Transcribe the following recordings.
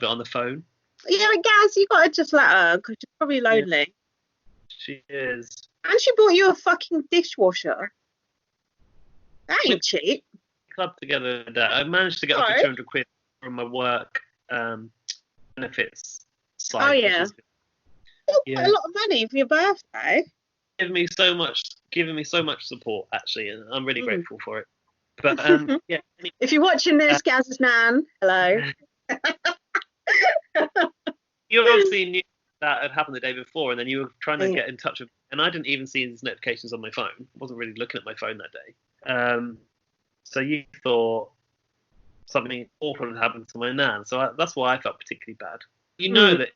bit on the phone. Yeah, but Gaz, you gotta just let her because she's probably Yeah, lonely. she is. And she bought you a fucking dishwasher. That We ain't cheap. clubbed together that I managed to get up to Right. 200 quid from my work benefits Oh site, which yeah. is good. Still quite a Yeah, lot of money for your birthday. giving me so much support actually, and I'm really Mm. grateful for it. But yeah, If you're watching uh, this, Gaz's nan, hello. you obviously knew that had happened the day before, and then you were trying to Mm. get in touch with me, and I didn't even see his notifications on my phone. I wasn't really looking at my phone that day. So you thought something awful had happened to my nan. So that's why I felt particularly bad. You know Mm. that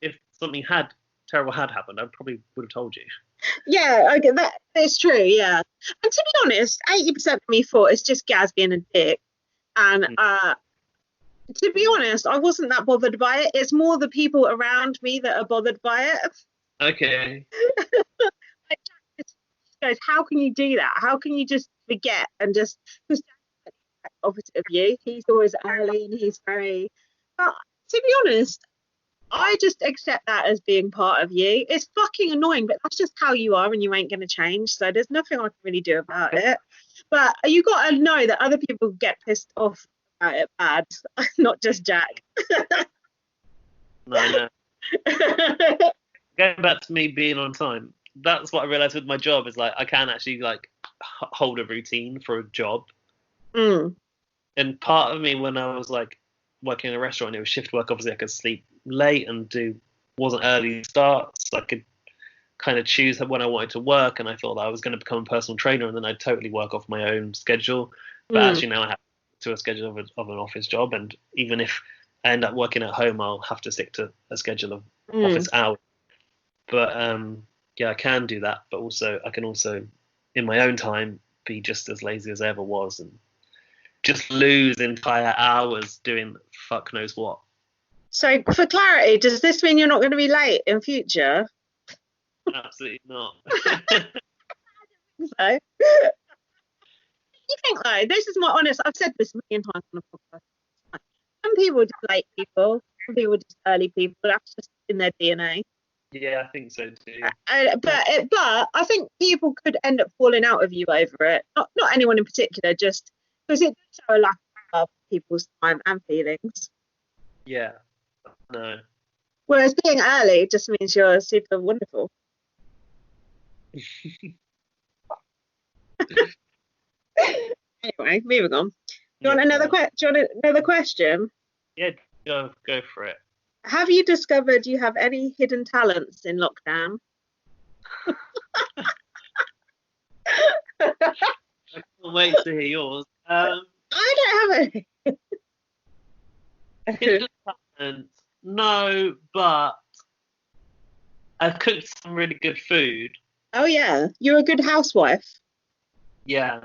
if something terrible had happened, I probably would have told you. Yeah, okay, that it's true, yeah. And to be honest, 80% of me thought it's just Gaz being a dick. And Mm. to be honest, I wasn't that bothered by it. It's more the people around me that are bothered by it. Okay. Like, Jack just goes, how can you do that? How can you just forget and just because opposite of you, he's always early and he's very. But to be honest, I just accept that as being part of you. It's fucking annoying, but that's just how you are and you ain't going to change. So there's nothing I can really do about it. But you got to know that other people get pissed off about it bad, not just Jack. No, no. Going back to me being on time, that's what I realized with my job is like I can actually like hold a routine for a job. Mm, And part of me when I was like working in a restaurant, it was shift work. Obviously, I could sleep late and wasn't early starts. I could kind of choose when I wanted to work, and I thought that I was going to become a personal trainer, and then I'd totally work off my own schedule. But mm, actually, now I have to a schedule of an office job, and even if I end up working at home, I'll have to stick to a schedule of mm. office hours. But yeah, I can do that. But also, I can also, in my own time, be just as lazy as I ever was, and just lose entire hours doing fuck knows what. So, for clarity, does this mean you're not going to be late in future? Absolutely not. So, you think though, this is my honest, I've said this a million times on the podcast. Some people are just late people, some people are just early people. That's just in their DNA. Yeah, I think so too. But I think people could end up falling out of you over it. Not anyone in particular, just because it does show a lack of love for people's time and feelings. Yeah, no. Whereas being early just means you're super wonderful. Anyway, moving on. Do you want Yeah, another question? yeah. Go for it. Have you discovered you have any hidden talents in lockdown? I I can't wait to hear yours. don't have any. Hidden talent, no, but I've cooked some really good food. Oh yeah, you're a good housewife. Yeah,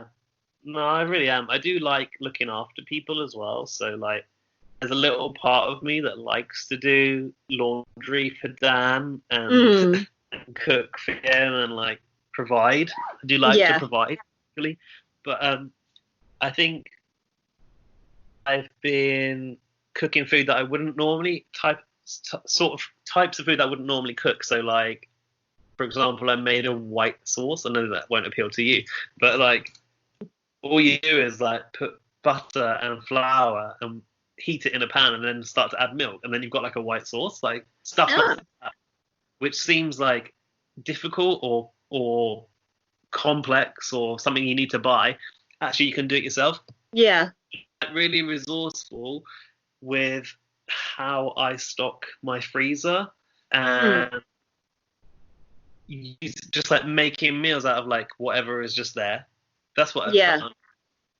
no, I really am. I do like looking after people as well. So like, there's a little part of me that likes to do laundry for Dan and, Mm, and cook for him and like provide. I do like to yeah, provide, actually, but I think I've been cooking food that I wouldn't normally sort of types of food that I wouldn't normally cook. So like, for example, I made a white sauce. I know that won't appeal to you, but like all you do is like put butter and flour and heat it in a pan and then start to add milk and then you've got like a white sauce, like stuff like ah, that, which seems like difficult or complex or something you need to buy. Actually, you can do it yourself. yeah, Really resourceful with how I stock my freezer mm, and just like making meals out of like whatever is just there. That's what I've yeah. found.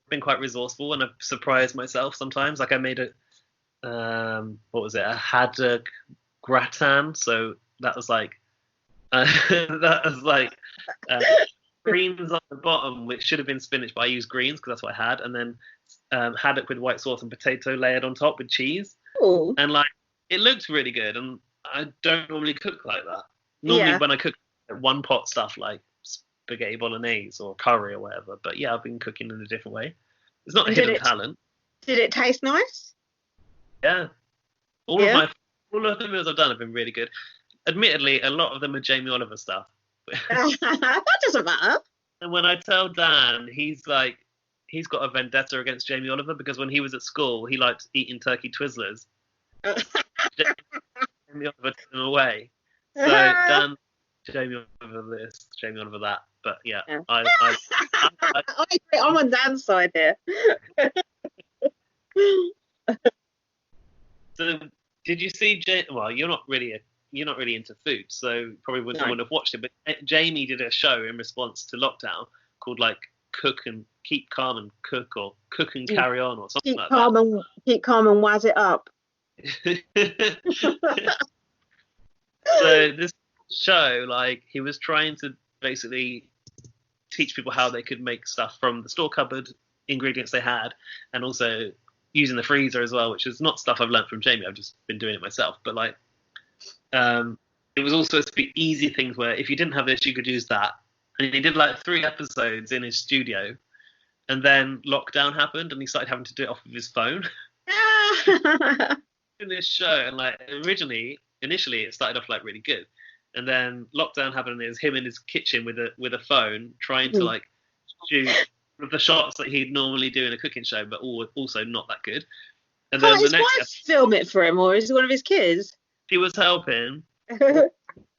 Been quite resourceful and I've surprised myself sometimes. Like I made what was it? A haddock gratin. So that was like that was like uh, greens on the bottom, which should have been spinach, but I used greens because that's what I had, and then haddock with white sauce and potato layered on top with cheese, Oh, and like it looked really good. And I don't normally cook like that. Normally yeah. when I cook one pot stuff like spaghetti bolognese or curry or whatever, but yeah, I've been cooking in a different way. It's not a And hidden talent. did it taste nice? Yeah, All of Yeah. my all of the meals I've done have been really good. Admittedly, a lot of them are Jamie Oliver stuff. That doesn't matter. And when I tell Dan, he's like, he's got a vendetta against Jamie Oliver because when he was at school, he liked eating turkey Twizzlers. Jamie Oliver took them away. So Dan, Jamie Oliver this, Jamie Oliver that. But yeah, Yeah. I I'm on Dan's side here. so did you see? Well, you're not really into food, so you probably wouldn't No. have watched it. But Jamie did a show in response to lockdown called like Cook and Keep Calm and Cook, or Cook and Carry On, or something like that. Keep calm and waz it up. So this show, like, he was trying to basically teach people how they could make stuff from the store cupboard ingredients they had, and also using the freezer as well, which is not stuff I've learned from Jamie. I've just been doing it myself. But like, it was also supposed to be easy things where if you didn't have this, you could use that. And he did like 3 episodes in his studio, and then lockdown happened, and he started having to do it off of his phone. In this show, and like initially it started off like really good, and then lockdown happened, and it was him in his kitchen with a phone trying to like shoot the shots that he'd normally do in a cooking show, but also not that good. And Can't then his the next wife film it for him, or is it one of his kids? he was helping, you'd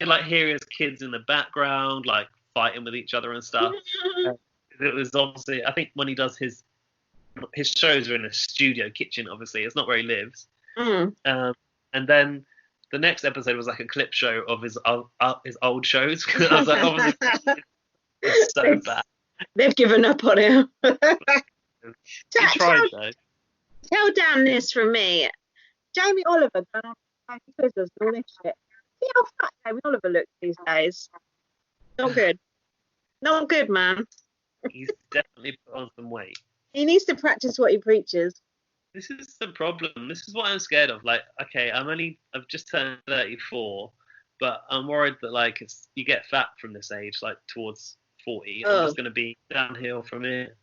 like hear his kids in the background like fighting with each other and stuff. It was obviously, I think when he does his shows are in a studio kitchen, obviously it's not where he lives. And then the next episode was like a clip show of his old shows. I was like, obviously, it's so bad. They've given up on him. He tried though. Tell Dan this from me. Jamie Oliver done all this shit. See how fat Jamie Oliver looks these days. Not good. Not good, man. He's definitely put on some weight. He needs to practice what he preaches. This is the problem. This is what I'm scared of. Like, okay, I've just turned 34, but I'm worried that like you get fat from this age, like towards 40. I'm just going to be downhill from here.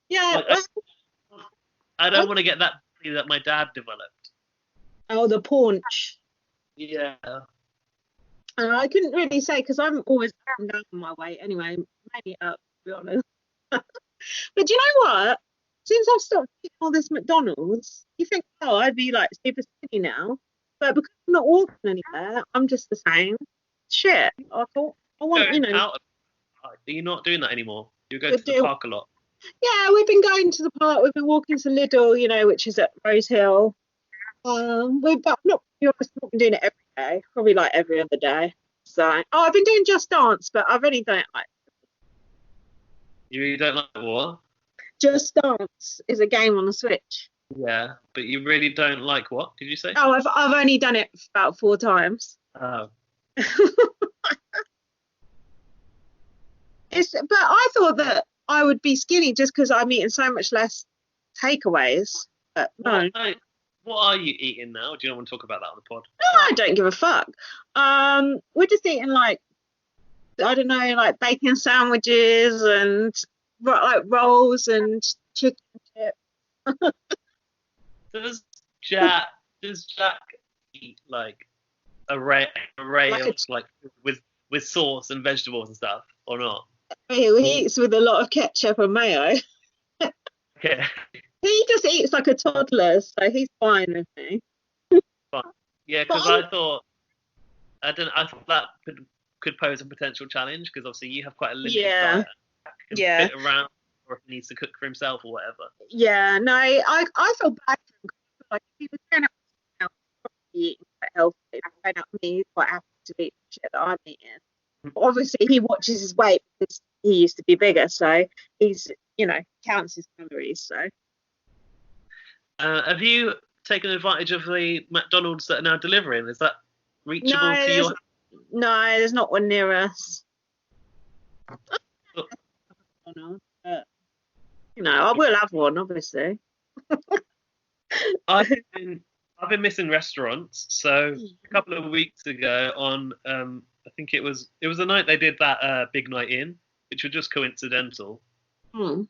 Yeah. Like, I don't want to get that body that my dad developed. Oh, the paunch. Yeah. I couldn't really say because I'm always up and down on my weight anyway, maybe up, to be honest. But do you know what? Since I've stopped eating all this McDonald's, you think, oh, I'd be like super skinny now. But because I'm not walking anywhere, I'm just the same. Shit. I thought, I want, you know. Are you not doing that annymore? You go to the park a lot. Yeah, we've been going to the park. We've been walking to Lidl, you know, which is at Rose Hill. We've not, to be honest, not been doing it every day, probably like every other day. So, I've been doing Just Dance, but I've only done it like. You really don't like what? Just Dance is a game on the Switch. Yeah, but you really don't like what? Did you say? Oh, I've only done it about 4 times. Oh. But I thought that I would be skinny just because I'm eating so much less takeaways. But no. What are you eating now? Do you not want to talk about that on the pod? No, I don't give a fuck. We're just eating like, I don't know, like bacon sandwiches and like rolls and chicken chips. Does Jack eat like array Like of like with sauce and vegetables and stuff, or not? He eats with a lot of ketchup and mayo. Okay. He just eats like a toddler, so he's fine with me. Fine. Yeah, because I thought that could pose a potential challenge because obviously you have quite a limited diet. Yeah. Fit around, or if he needs to cook for himself or whatever. Yeah, no, I feel bad for him. Like if he was going out he's probably eating quite healthy. If he's going out with me, he's quite happy to eat the shit that I'm eating. Obviously, he watches his weight because he used to be bigger, so he's, you know, counts his calories. So. Have you taken advantage of the McDonald's that are now delivering? Is that reachable for you? No, there's not one near us. You know, I will have one, obviously. I've been missing restaurants. So a couple of weeks ago, on I think it was the night they did that Big Night In, which was just coincidental. Hmm.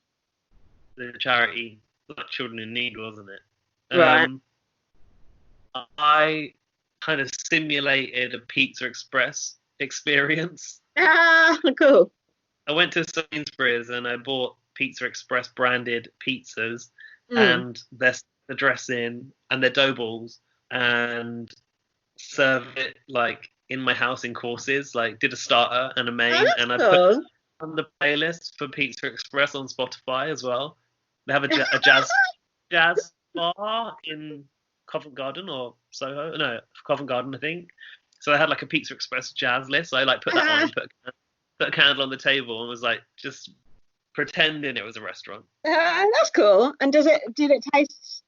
The charity like children in need, wasn't it? Right. I kind of simulated a Pizza Express experience. Ah, cool. I went to Sainsbury's and I bought Pizza Express branded pizzas Mm. and the dressing and their dough balls, and serve it like in my house in courses. Like did a starter and a Oh, main, that's and I put cool. on the playlist for Pizza Express on Spotify as well. They have a jazz bar in Covent Garden or Soho. No, Covent Garden, I think. So I had like a Pizza Express jazz list. So I like put that on and put a candle on the table and was like just pretending it was a restaurant. That's cool. And did it taste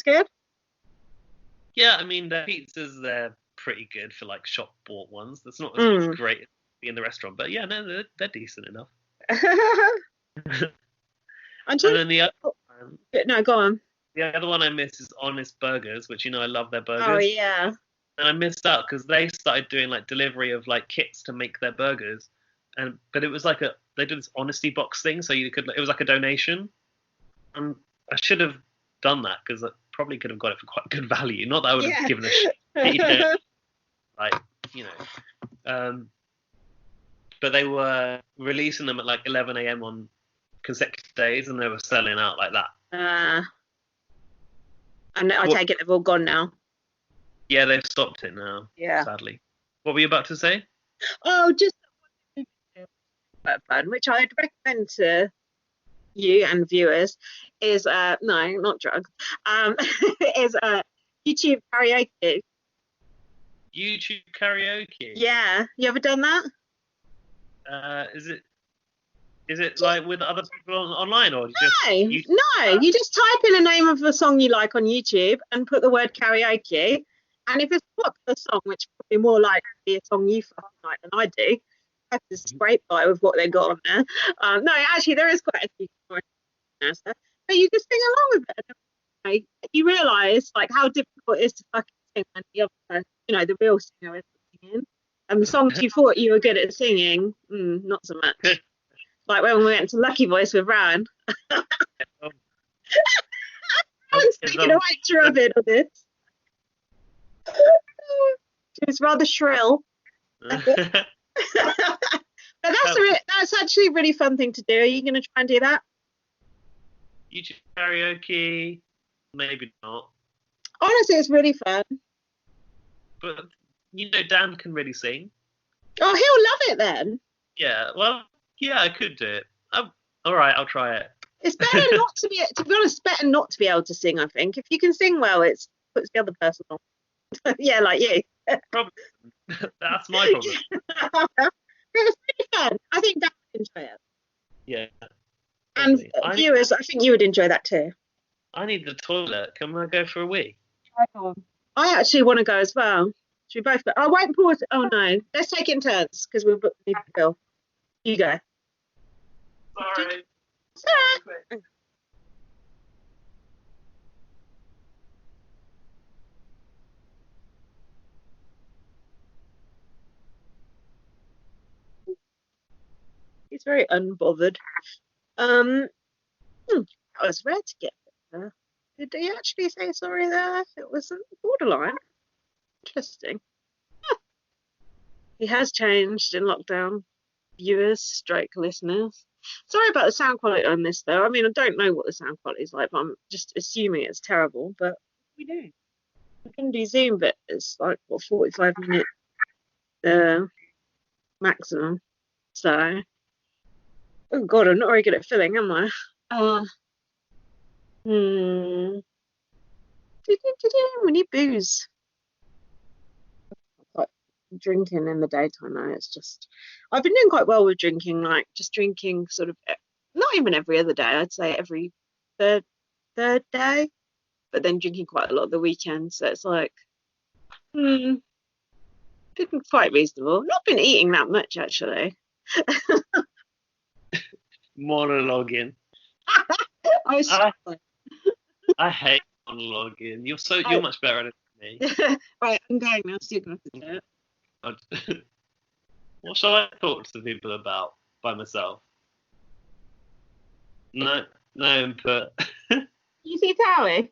good? Yeah, I mean the pizzas they're pretty good for like shop bought ones. That's not as Mm. great as in the restaurant, but yeah, no, they're decent enough. I'm And trying then No, go on. the other one I miss is Honest Burgers, which I love their Oh burgers. yeah. And I missed out because they started doing like delivery of like kits to make their burgers, but it was like they did this honesty box thing, so it was like a donation, and I should have done that because I probably could have got it for quite good value. Not that I would have Yeah. given a shit, like you know, but they were releasing them at like 11 a.m. on consecutive days, and they were selling out like that. And I What- take it they've all gone now. Yeah, they've stopped it now, Yeah. sadly. What were you about to say? Oh, just quite fun, which I'd recommend to you and viewers is no, not drugs. Is YouTube karaoke. YouTube karaoke. Yeah, you ever done that? Is it like with other people online, or No, you? no. You just type in a name of a song you like on YouTube and put the word karaoke. And if it's a popular song, which probably more likely a song you fucking like than I do, that's a scrape by with what they got on there. No, actually, there is quite a few songs there, so- but you just sing along with it. And, you realise like how difficult it is to fucking sing when the other, the real singer is singing. And the songs you thought you were good at singing, not so much. Like when we went to Lucky Voice with Ryan. Ryan's taking a right drubbing on this. She was rather shrill. But that's actually a really fun thing to do. Are you going to try and do that? YouTube karaoke, maybe not. Honestly, it's really fun. But Dan can really sing. Oh, he'll love it then. Yeah, well, yeah, I could do it. All right, I'll try it. It's better not to be honest, it's better not to be able to sing, I think. If you can sing well, it puts the other person on. Yeah, like you. Problem. That's my problem. It's really fun. I think Dan would enjoy it. Yeah. And definitely. viewers, I think you would enjoy that too. I need the toilet. Can I go for a wee? I actually want to go as well. Should we both go? I won't pause it. Oh no. Let's take it in turns because we'll need to go. You go. Sorry. Sorry. He's very unbothered. I was rare to get there. Did he actually say sorry there? It was borderline. Interesting. He has changed in lockdown. Viewers, stroke listeners. Sorry about the sound quality on this though. I mean, I don't know what the sound quality is like, but I'm just assuming it's terrible. But we do. We can do Zoom, but it's like 45 minute maximum. So, oh god, I'm not very good at filling, am I? We need booze. Like drinking in the daytime now. It's just I've been doing quite well with drinking, like just drinking sort of not even every other day. I'd say every third day, but then drinking quite a lot of the weekends. So it's like, been quite reasonable. Not been eating that much actually. Monologuing. I hate monologuing. You're much better at it than me. Right, I'm going now. So you're gonna have to do it. What shall I talk to people about by myself? No input. You see Towie?